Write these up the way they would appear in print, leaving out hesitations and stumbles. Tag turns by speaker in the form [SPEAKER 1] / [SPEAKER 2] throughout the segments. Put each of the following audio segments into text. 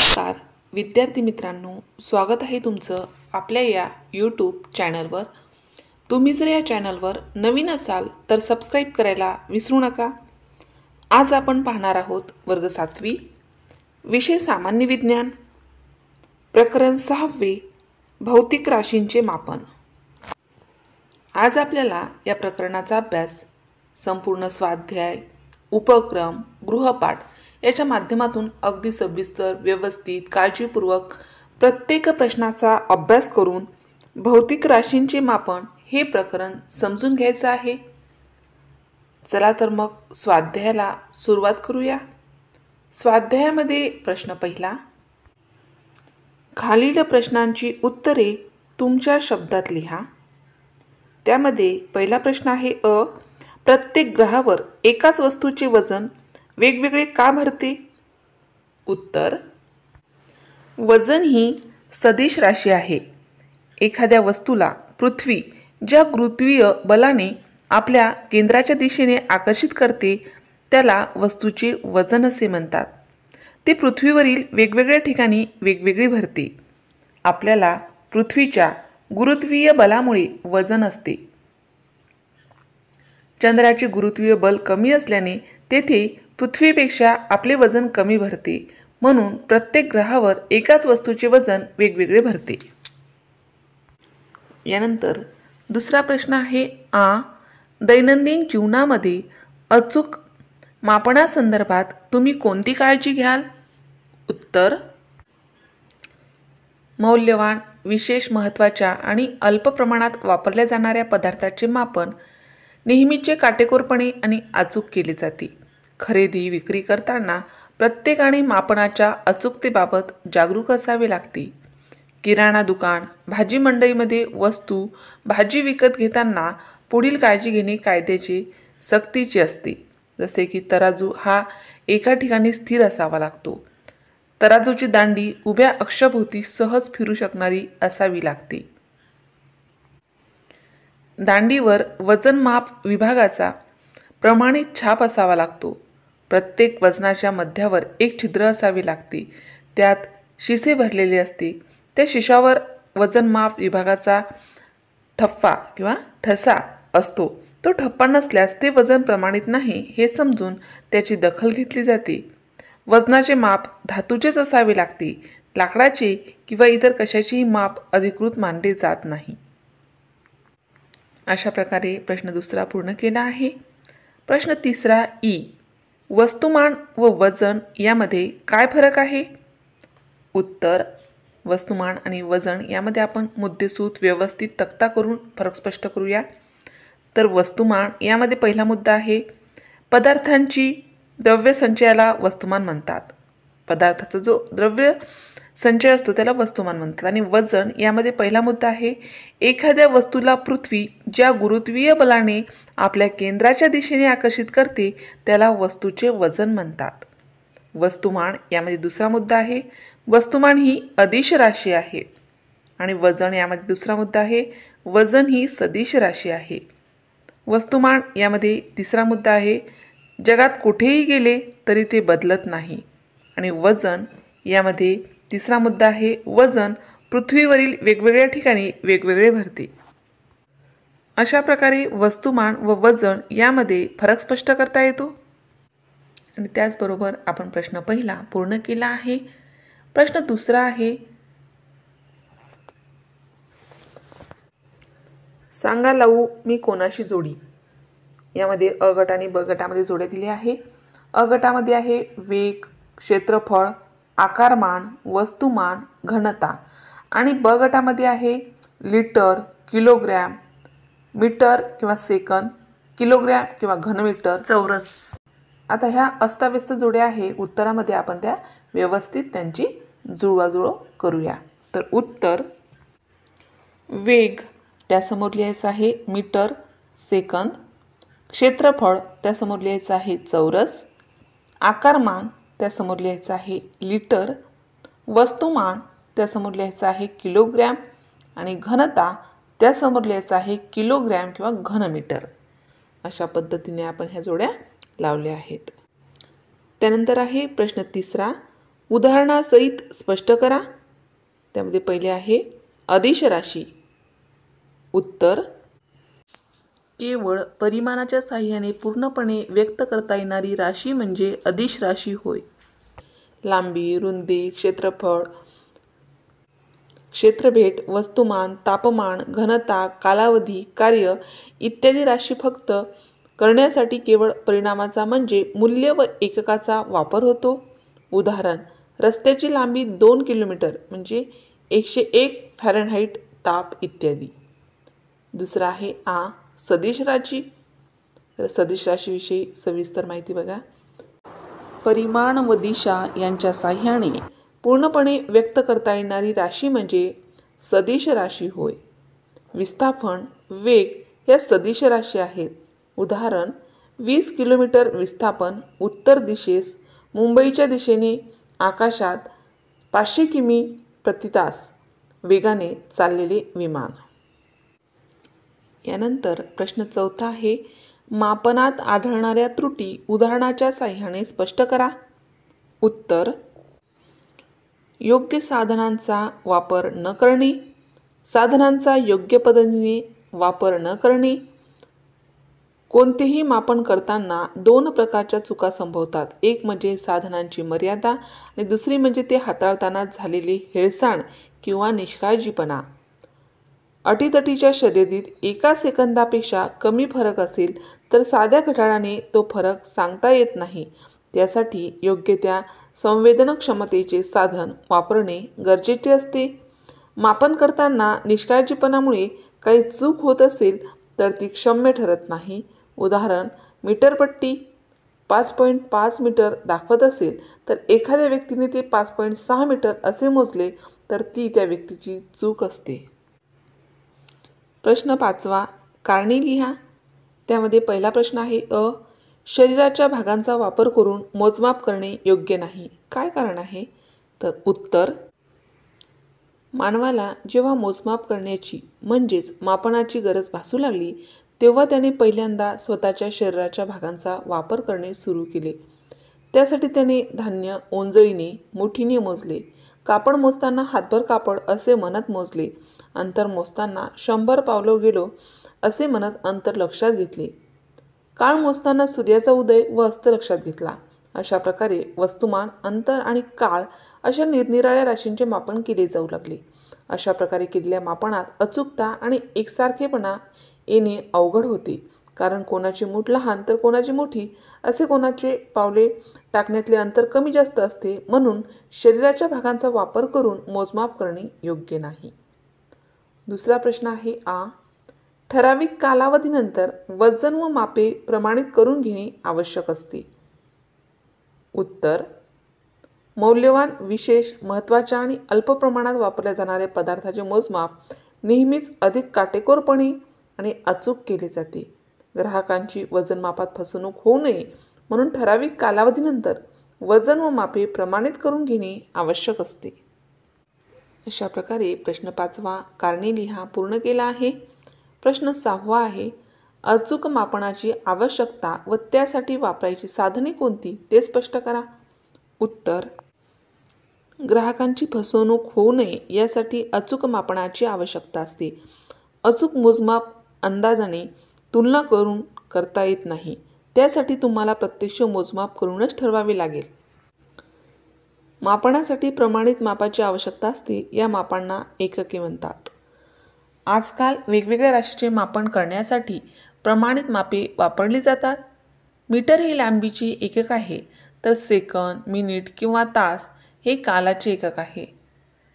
[SPEAKER 1] नमस्कार विद्यार्थी मित्रांनो, स्वागत आहे तुमचं आपल्या या यूट्यूब चॅनलवर। तुम्ही जर या चॅनलवर नवीन असाल तर सबस्क्राईब करायला विसरू नका। आज आपण पाहणार आहोत वर्ग 7वी, विषय सामान्य विज्ञान, प्रकरण 6वे, भौतिक राशींचे मापन। आज आपल्याला या प्रकरणाचा अभ्यास संपूर्ण स्वाध्याय, उपक्रम, गृहपाठ याच्या माध्यमातून अगदी सविस्तर, व्यवस्थित, काळजीपूर्वक प्रत्येक प्रश्नाचा अभ्यास करून भौतिक राशींचे मापन हे प्रकरण समजून घ्यायचं आहे। चला तर मग स्वाध्यायाला सुरुवात करूया। स्वाध्यायामध्ये प्रश्न पहिला, खालील प्रश्नांची उत्तरे तुमच्या शब्दात लिहा। त्यामध्ये पहिला प्रश्न आहे अ, प्रत्येक ग्रहावर एकाच वस्तूचे वजन वेगवेगळे का भरते? उत्तर, वजन ही सदिश राशी आहे। एखाद्या वस्तूला पृथ्वी ज्या गुरुत्वीय बलाने आपल्या केंद्राच्या दिशेने आकर्षित करते त्याला वस्तूचे वजन असे म्हणतात। ते पृथ्वीवरील वेगवेगळ्या ठिकाणी वेगवेगळे भरते। आपल्याला पृथ्वीच्या गुरुत्वीय बलामुळे वजन असते। चंद्राचे गुरुत्वीय बल कमी असल्याने तेथे पृथ्वीपेक्षा आपले वजन कमी भरते, म्हणून प्रत्येक ग्रहावर एकाच वस्तूचे वजन वेगवेगळे भरते। यानंतर दुसरा प्रश्न आहे आ, दैनंदिन जीवनामध्ये अचूक मापनासंदर्भात तुम्ही कोणती काळजी घ्याल? उत्तर, मौल्यवान, विशेष महत्त्वाच्या आणि अल्प प्रमाणात वापरल्या जाणाऱ्या पदार्थाचे मापन नेहमीचे काटेकोरपणे आणि अचूक केले जाते। खरेदी विक्री करताना प्रत्येकाने मापनाच्या अचूकतेबाबत जागरूक असावे लागते। किराणा दुकान, भाजी मंडईमध्ये वस्तू, भाजी विकत घेताना पुढील काळजी घेणे कायद्याचे सक्तीचे असते, जसे की तराजू हा एका ठिकाणी स्थिर असावा लागतो। तराजूची दांडी उभ्या अक्षाभोवती सहज फिरू शकणारी असावी लागते। दांडीवर वजनमाप विभागाचा प्रमाणित छाप असावा लागतो। प्रत्येक वजनाच्या मध्यावर एक छिद्र असावे लागते, त्यात शिसे भरलेले असते। त्या शिशावर वजनमाप विभागाचा ठप्पा किंवा ठसा असतो। तो ठप्पा नसल्यास ते वजन प्रमाणित नाही हे समजून त्याची दखल घेतली जाते। वजनाचे माप धातूचेच असावे लागते, लाकडाचे किंवा इतर कशाचेही माप अधिकृत मानले जात नाही। अशा प्रकारे प्रश्न दुसरा पूर्ण केला आहे। प्रश्न तिसरा ई, वस्तुमान व वजन यामध्ये काय फरक आहे? उत्तर, वस्तुमान आणि वजन यामध्ये आपण मुद्देसूद व्यवस्थित तक्ता करून फरक स्पष्ट करूया। तर वस्तुमान यामध्ये पहिला मुद्दा आहे, पदार्थांची द्रव्य संचयाला वस्तुमान म्हणतात। पदार्थाचा जो द्रव्य संचय असतो त्याला वस्तुमान म्हणतात। आणि वजन यामध्ये पहिला मुद्दा आहे, एखाद्या वस्तूला पृथ्वी ज्या गुरुत्वीय बलाने आपल्या केंद्राच्या दिशेने आकर्षित करते त्याला वस्तूचे वजन म्हणतात। वस्तुमान यामध्ये दुसरा मुद्दा आहे, वस्तुमान ही अदिश राशी आहे। आणि वजन यामध्ये दुसरा मुद्दा आहे, वजन ही सदिश राशी आहे। वस्तुमान यामध्ये तिसरा मुद्दा आहे, जगात कुठेही गेले तरी ते बदलत नाही। आणि वजन यामध्ये तिसरा मुद्दा आहे, वजन पृथ्वीवरील वेगवेगळ्या ठिकाणी वेगवेगळे भरते। अशा प्रकारे वस्तुमान व वजन यामध्ये फरक स्पष्ट करता येतो। आणि त्याचबरोबर आपण प्रश्न पहिला पूर्ण केला आहे। प्रश्न दुसरा आहे, सांगा लावू मी कोणाशी जोडी? यामध्ये अ गट आणि ब गटामध्ये जोड्या दिल्या आहे। अ गटामध्ये आहे वेग, क्षेत्रफळ, आकारमान, वस्तुमान, घनता। आणि ब गटामध्ये आहे लिटर, किलोग्रॅम, मीटर किंवा सेकंद, किलोग्रॅम किंवा घनमीटर, चौरस। आता ह्या अस्ताव्यस्त जोड्या आहे, उत्तरामध्ये आपण त्या व्यवस्थित त्यांची जुळवाजुळव करूया। तर उत्तर, वेग त्यासमोर लिहायचं आहे मीटर, सेकंद, क्षेत्रफळ त्यासमोर लिहायचं आहे चौरस, आकारमान त्यासमोर लिहायचं आहे लिटर, वस्तुमान त्यासमोर लिहायचं आहे किलोग्रॅम, आणि घनता त्यासमोर लिहायचं आहे किलोग्रॅम किंवा घनमीटर। अशा पद्धतीने आपण ह्या जोड्या लावल्या आहेत। त्यानंतर आहे प्रश्न तिसरा, उदाहरणासहित स्पष्ट करा. त्यामध्ये पहिले आहे अदिश राशी. उत्तर केवळ परिमाणाच्या साहाय्याने पूर्णपणे व्यक्त करता येणारी राशी म्हणजे अदिश राशी होय. लांबी, रुंदी, क्षेत्रफळ, क्षेत्रफळ, वस्तुमान, तापमान, घनता, कालावधी, कार्य इत्यादी राशी फक्त करण्यासाठी केवळ परिमाणाचा म्हणजे मूल्य व एककाचा वापर होतो. उदाहरण, रस्त्याची लांबी 2 किलोमीटर म्हणजे 101 फॅरनहाइट ताप इत्यादी. दुसरा आहे सदिश राशी. सदिश राशीविषयी सविस्तर माहिती बघा. परिमाण व दिशा यांच्या साहाय्याने पूर्णपणे व्यक्त करता येणारी राशी म्हणजे सदिश राशी होय. विस्थापन, वेग या सदिश राशी आहेत. उदाहरण, 20 किलोमीटर विस्थापन उत्तर दिशेस मुंबईच्या दिशेने आकाशात 500 किमी प्रति तास वेगाने चाललेले विमान. यानंतर प्रश्न 4 आहे मापनात आढळणाऱ्या त्रुटी उदाहरणाच्या साहाय्याने स्पष्ट करा. उत्तर योग्य साधनांचा वापर न करणे, साधनांचा योग्य पद्धतीने वापर न करणे. कोणतेही मापन करताना 2 प्रकारच्या चुका संभवतात. एक म्हणजे साधनांची मर्यादा आणि दुसरी म्हणजे ते हाताळताना झालेली हेळसांड किंवा निष्काळजीपणा. अटीतटीच्या शर्यतीत 1 सेकंदापेक्षा कमी फरक असेल तर साध्या घड्याळाने तो फरक सांगता येत नाही. त्यासाठी योग्य त्या संवेदन क्षमतेचे साधन वापरणे गरजेचे असते. मापन करताना निष्काळजीपणामुळे काही चूक होत असेल तर ती क्षम्य ठरत नाही. उदाहरण, मीटरपट्टी 5.5 मीटर दाखवत असेल तर एखाद्या व्यक्तीने ते 5.6 मीटर असे मोजले तर ती त्या व्यक्तीची चूक असते. प्रश्न 5 कारणे लिहा. त्यामध्ये पहिला प्रश्न आहे शरीराच्या भागांचा वापर करून मोजमाप करणे योग्य नाही. काय कारण आहे? तर उत्तर, मानवाला जेव्हा मोजमाप करण्याची म्हणजेच मापनाची गरज भासू लागली तेव्हा त्याने पहिल्यांदा स्वतःच्या शरीराच्या भागांचा वापर करणे सुरू केले. त्यासाठी त्याने धान्य ओंजळीने, मुठीने मोजले. कापड मोजताना हातभर कापड असे म्हणत मोजले. अंतर मोजताना 100 पावलं गेलो असे म्हणत अंतर लक्षात घेतले. काळ मोजताना सूर्याचा उदय व अस्त लक्षात घेतला. अशा प्रकारे वस्तुमान, अंतर आणि काळ अशा निरनिराळ्या राशींचे मापन केले जाऊ लागले. अशा प्रकारे केलेल्या मापनात अचूकता आणि एकसारखेपणा येणे अवघड होते. कारण कोणाची मूठ लहान तर कोणाची मोठी असे कोणाचे पावले टाकण्यातले अंतर कमी जास्त असते. म्हणून शरीराच्या भागांचा वापर करून मोजमाप करणे योग्य नाही. दुसरा प्रश्न आहे ठराविक कालावधीनंतर वजन व मापे प्रमाणित करून घेणे आवश्यक असते. उत्तर, मौल्यवान, विशेष, महत्त्वाच्या आणि अल्प प्रमाणात वापरल्या जाणाऱ्या पदार्थाचे मोजमाप नेहमीच अधिक काटेकोरपणे आणि अचूक केले जाते. ग्राहकांची वजनमापात फसवणूक होऊ नये म्हणून ठराविक कालावधीनंतर वजन व मापे प्रमाणित करून घेणे आवश्यक असते. अशा प्रकारे प्रश्न 5 कारणे लिहा पूर्ण केला आहे. प्रश्न 6 आहे अचूक मापनाची आवश्यकता व त्यासाठी वापरायची साधने कोणती ते स्पष्ट करा. उत्तर, ग्राहकांची फसवणूक होऊ नये यासाठी अचूक मापनाची आवश्यकता असते. अचूक मोजमाप अंदाजाने तुलना करून करता येत नाही. त्यासाठी तुम्हाला प्रत्यक्ष मोजमाप करूनच ठरवावे लागेल. मापनासाठी प्रमाणित मापाची आवश्यकता असते. या मापांना एकके म्हणतात. आजकाल वेगवेगळ्या राशीचे मापन करण्यासाठी प्रमाणित मापे वापरली जातात. मीटर हे लांबीचे एकक आहे तर सेकंद, मिनिट किंवा तास हे कालाचे एकक आहे.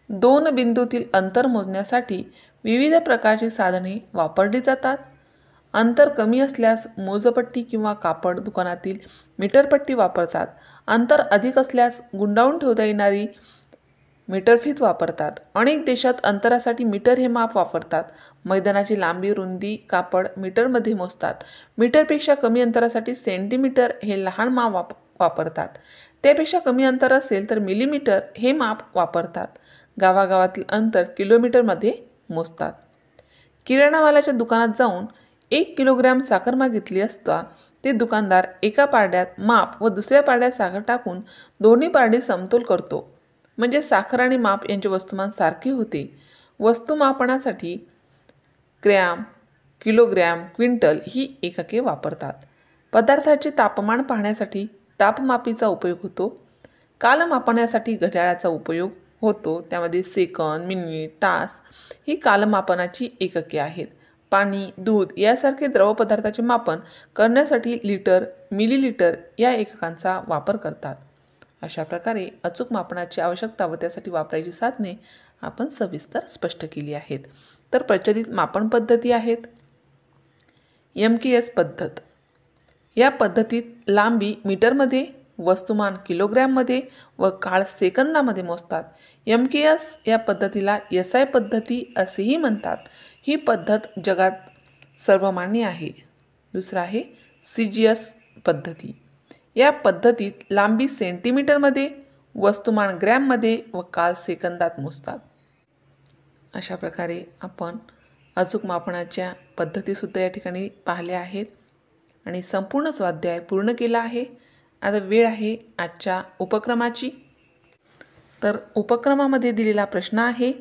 [SPEAKER 1] 2 बिंदूतील अंतर मोजण्यासाठी विविध प्रकारची साधने वापरली जातात. अंतर कमी असल्यास मोजपट्टी किंवा कापड दुकानातील मीटरपट्टी वापरतात. अंतर अधिक असल्यास गुंडाळून ठेवता येणारी मीटरफीत वापरतात. अनेक देशात अंतरासाठी मीटर हे माप वापरतात. मैदानाची लांबी, रुंदी, कापड मीटरमध्ये मोजतात. मीटरपेक्षा कमी अंतरासाठी सेंटीमीटर हे लहान माप वापरतात. त्यापेक्षा कमी अंतर असेल तर मिलीमीटर हे माप वापरतात. गावागावातील अंतर किलोमीटरमध्ये मोजतात. किराणा मालाच्या दुकानात जाऊन 1 किलोग्रॅम साखर मागितली असता ते दुकानदार एका पारड्यात माप व दुसऱ्या पारड्यात साखर टाकून दोन्ही पारडी समतोल करतो. म्हणजे साखर आणि माप यांचे वस्तुमान सारखे होते. वस्तुमापनासाठी ग्रॅम, किलोग्रॅम, क्विंटल ही एकके वापरतात. पदार्थाचे तापमान पाहण्यासाठी तापमापीचा उपयोग होतो. कालमापनासाठी घड्याळाचा उपयोग होतो. त्यामध्ये सेकंद, मिनिट, तास ही कालमापनाची एकके आहेत. पाणी, दूध यासारखे द्रवपदार्थाचे मापन करण्यासाठी लिटर, मिलीलिटर या एककांचा वापर करतात. अशा प्रकारे अचूक मापनाची आवश्यकता व त्यासाठी वापरायची साधने आपण सविस्तर स्पष्ट केली आहेत. तर प्रचलित मापन पद्धती आहेत. MKS पद्धत. या पद्धतीत लांबी मीटरमध्ये, वस्तुमान किलोग्रॅममध्ये व काळ सेकंदामध्ये मोजतात. MKS या पद्धतीला SI पद्धती असेही म्हणतात. ही पद्धत जगात सर्वमान्य आहे. दुसरा आहे CGS पद्धती. या पद्धतीत लांबी सेंटीमीटरमध्ये, वस्तुमान ग्रॅममध्ये व काळ सेकंदात मोजतात. अशा प्रकारे आपण अचूक मापनाच्या पद्धतीसुद्धा या ठिकाणी पाहिल्या आहेत आणि संपूर्ण स्वाध्याय पूर्ण केला आहे. आता वेळ आहे आजच्या उपक्रमाची. तर उपक्रमामध्ये दिलेला प्रश्न आहे,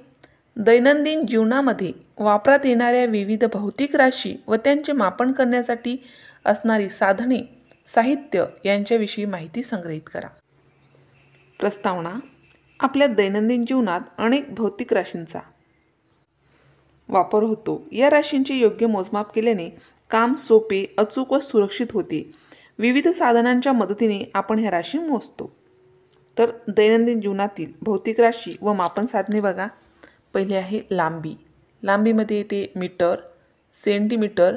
[SPEAKER 1] दैनंदिन जीवनामध्ये वापरात येणाऱ्या विविध भौतिक राशी व त्यांचे मापन करण्यासाठी असणारी साधने, साहित्य यांच्याविषयी माहिती संग्रहित करा. प्रस्तावना. आपल्या दैनंदिन जीवनात अनेक भौतिक राशींचा वापर होतो. या राशींचे योग्य मोजमाप केल्याने काम सोपे, अचूक व सुरक्षित होते. विविध साधनांच्या मदतीने आपण ह्या राशी मोजतो. तर दैनंदिन जीवनातील भौतिक राशी व मापन साधने बघा. पहिले आहे लांबी. लांबीमध्ये येते मीटर, सेंटीमीटर.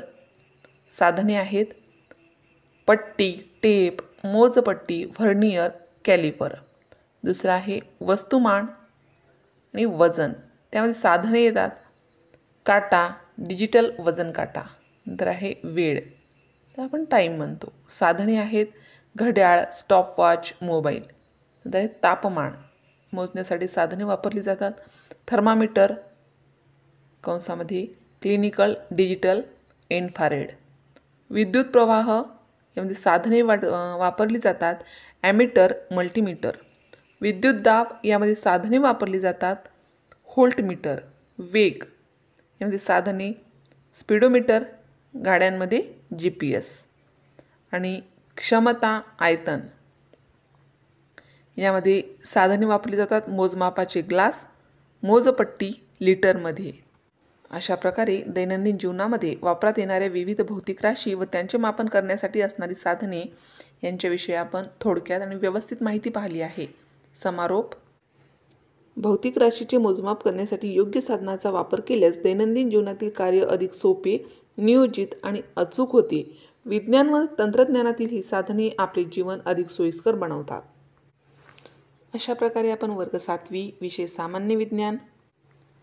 [SPEAKER 1] साधने आहेत पट्टी, टेप, मोजपट्टी, व्हर्नियर, कॅलिपर. दुसरं आहे वस्तुमान आणि वजन. त्यामध्ये साधने येतात काटा, डिजिटल वजन काटा. नंतर आहे वेळ, तर आपण टाईम म्हणतो. साधने आहेत घड्याळ, स्टॉपवॉच, मोबाईल. नंतर आहे तापमान. मोजण्यासाठी साधने वापरली जातात थर्मामीटर कंसामध्ये क्लिनिकल, डिजिटल, इन्फ्रारेड. विद्युत प्रवाह यामध्ये साधने वापरली जातात ॲमीटर, मल्टीमीटर. विद्युत दाब यामध्ये साधने वापरली जातात व्होल्टमीटर. वेग यामध्ये साधने स्पीडोमीटर, गाड्यांमध्ये GPS. आणि क्षमता, आयतन यामध्ये साधने वापरली जातात मोजमापाचे ग्लास, मोजपट्टी, लिटरमध्ये. अशा प्रकारे दैनंदिन जीवनामध्ये वापरात येणाऱ्या विविध भौतिक राशी व त्यांचे मापन करण्यासाठी असणारी साधने यांच्याविषयी आपण थोडक्यात आणि व्यवस्थित माहिती पाहिली आहे. समारोप. भौतिक राशीचे मोजमाप करण्यासाठी योग्य साधनाचा वापर केल्यास दैनंदिन जीवनातील कार्य अधिक सोपे, नियोजित आणि अचूक होते. विज्ञान व तंत्रज्ञानातील ही साधने आपले जीवन अधिक सोयीस्कर बनवतात. अशा प्रकारे आपण वर्ग 7वी विषय सामान्य विज्ञान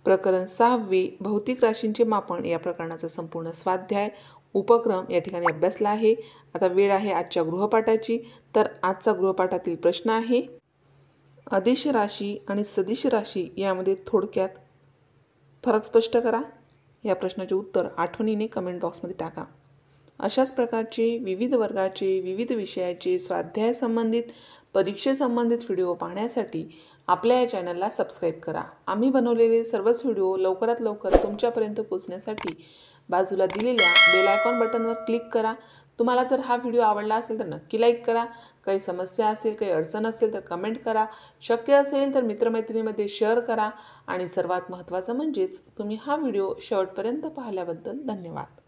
[SPEAKER 1] प्रकरण 6वे भौतिक राशींचे मापन या प्रकरणाचा संपूर्ण स्वाध्याय उपक्रम या ठिकाणी अभ्यासला आहे. आता वेळ आहे आजच्या गृहपाठाची. तर आजचा गृहपाठातील प्रश्न आहे, अदिश राशी आणि सदिश राशी यामध्ये थोडक्यात फरक स्पष्ट करा. या प्रश्नाचे उत्तर आठवणीने कमेंट बॉक्समध्ये टाका. अशाच प्रकारचे विविध वर्गाचे, विविध विषयाचे, स्वाध्याय संबंधित, परीक्षेसंबंधित व्हिडिओ पाहण्यासाठी आपल्या या चॅनलला सबस्क्राईब करा. आम्ही बनवलेले सर्वच व्हिडिओ लवकरात लवकर तुमच्यापर्यंत पोहोचण्यासाठी बाजूला दिलेल्या बेल आयकॉन बटनवर क्लिक करा. तुम्हाला जर हा व्हिडिओ आवडला असेल तर नक्की लाईक करा. काही समस्या असेल, काही अडचण असेल तर कमेंट करा. शक्य असेल तर मित्रमैत्रिणींमध्ये शेअर करा. आणि सर्वात महत्त्वाचं म्हणजेच तुम्ही हा व्हिडिओ शेवटपर्यंत पाहिल्याबद्दल धन्यवाद.